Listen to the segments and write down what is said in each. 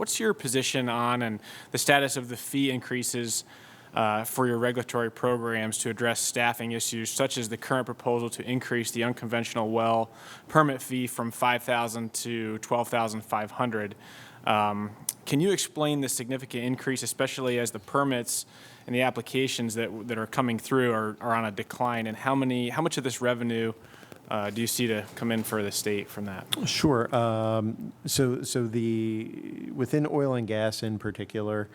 what's your position on and the status of the fee increases for your regulatory programs to address staffing issues, such as the current proposal to increase the unconventional well permit fee from $5,000 to $12,500? Can you explain the significant increase, especially as the permits and the applications that are coming through are on a decline, and how much of this revenue do you see to come in for the state from that? Sure. So within oil and gas in particular,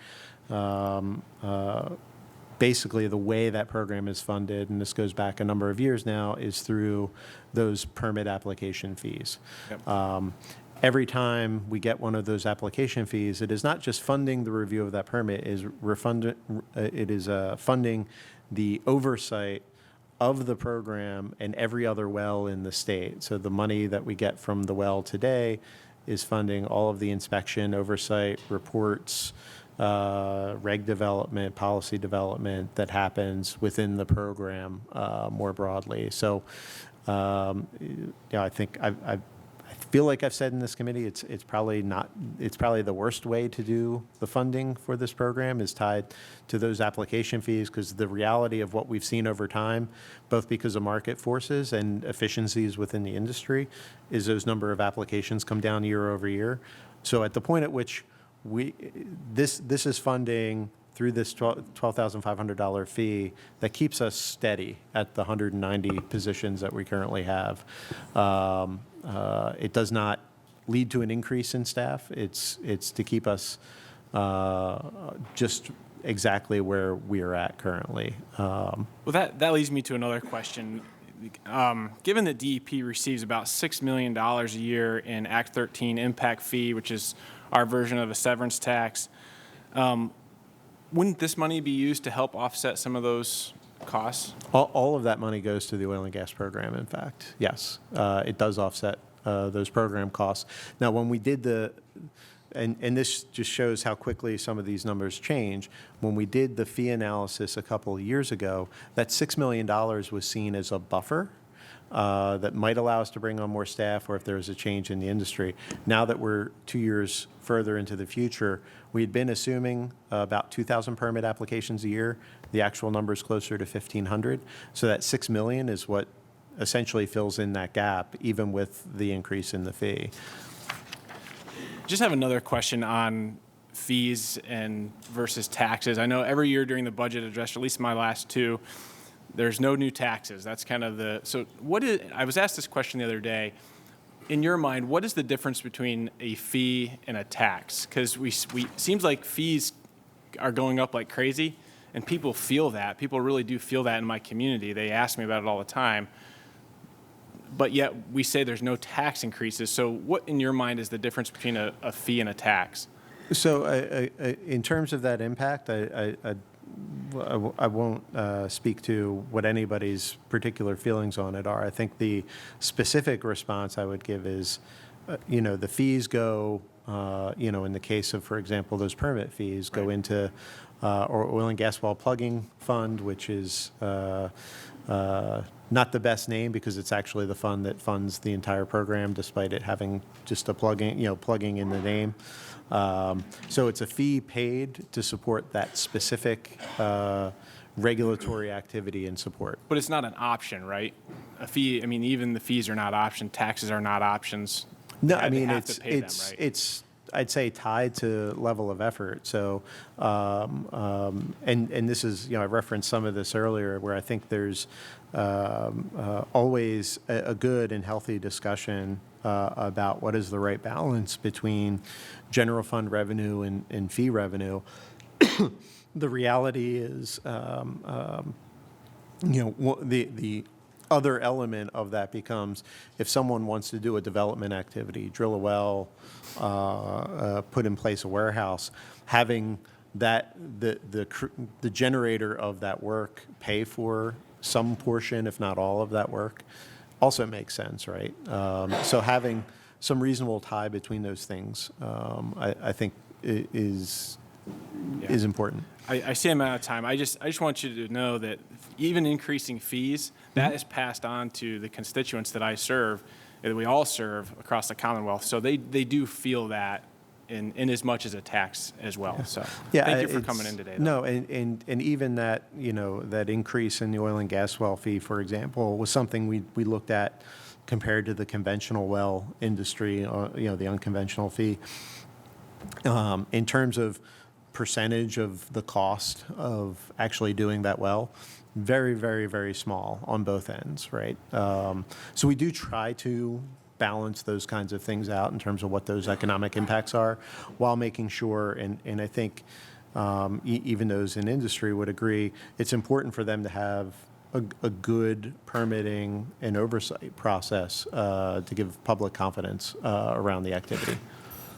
basically the way that program is funded, and this goes back a number of years now, is through those permit application fees. Yep. Every time we get one of those application fees, it is not just funding the review of that permit, it is funding the oversight of the program and every other well in the state. So the money that we get from the well today is funding all of the inspection, oversight, reports, reg development, policy development that happens within the program more broadly. So, I think I feel like I've said in this committee, it's probably the worst way to do the funding for this program is tied to those application fees, because the reality of what we've seen over time, both because of market forces and efficiencies within the industry, is those number of applications come down year over year. So at the point at which this is funding through this $12,500 fee that keeps us steady at the 190 positions that we currently have. It does not lead to an increase in staff. It's to keep us just exactly where we are at currently. Well, that leads me to another question. Given that DEP receives about $6 million a year in Act 13 impact fee, which is our version of a severance tax, wouldn't this money be used to help offset some of those costs? All of that money goes to the oil and gas program, in fact. Yes, it does offset those program costs. Now, when we did and this just shows how quickly some of these numbers change, when we did the fee analysis a couple of years ago, that $6 million was seen as a buffer that might allow us to bring on more staff, or if there was a change in the industry. Now that we're 2 years further into the future, we had been assuming about 2,000 permit applications a year. The actual number is closer to 1,500. So that $6 million is what essentially fills in that gap, even with the increase in the fee. Just have another question on fees and versus taxes. I know every year during the budget address, or at least my last two, there's no new taxes. That's kind of I was asked this question the other day. In your mind, what is the difference between a fee and a tax? Because we seems like fees are going up like crazy, and people feel that. People really do feel that in my community. They ask me about it all the time. But yet we say there's no tax increases. So what, in your mind, is the difference between a fee and a tax? So in terms of that impact, I won't speak to what anybody's particular feelings on it are. I think the specific response I would give is, the fees go, in the case of, for example, those permit fees go into our oil and gas well plugging fund, which is not the best name because it's actually the fund that funds the entire program, despite it having just a plugging in the name. So it's a fee paid to support that specific regulatory activity and support. But it's not an option, right? A fee, even the fees are not options. Taxes are not options. No, it's I'd say tied to level of effort. So, and this is, I referenced some of this earlier, where I think there's always a good and healthy discussion about what is the right balance between general fund revenue and fee revenue. The reality is, the other element of that becomes if someone wants to do a development activity, drill a well, put in place a warehouse, having that the generator of that work pay for some portion, if not all of that work, also makes sense, right? So having some reasonable tie between those things, I think is important. I see I'm out of time. I just want you to know that even increasing fees, that is passed on to the constituents that I serve, that we all serve across the Commonwealth. So they do feel that in as much as a tax as well. So Yeah, thank you for it's- coming in today. Though. No, and even that, that increase in the oil and gas well fee, for example, was something we looked at compared to the conventional well industry, the unconventional fee. In terms of percentage of the cost of actually doing that well, very, very, very small on both ends, right? So we do try to balance those kinds of things out in terms of what those economic impacts are, while making sure, and I think even those in industry would agree, it's important for them to have a good permitting and oversight process to give public confidence around the activity.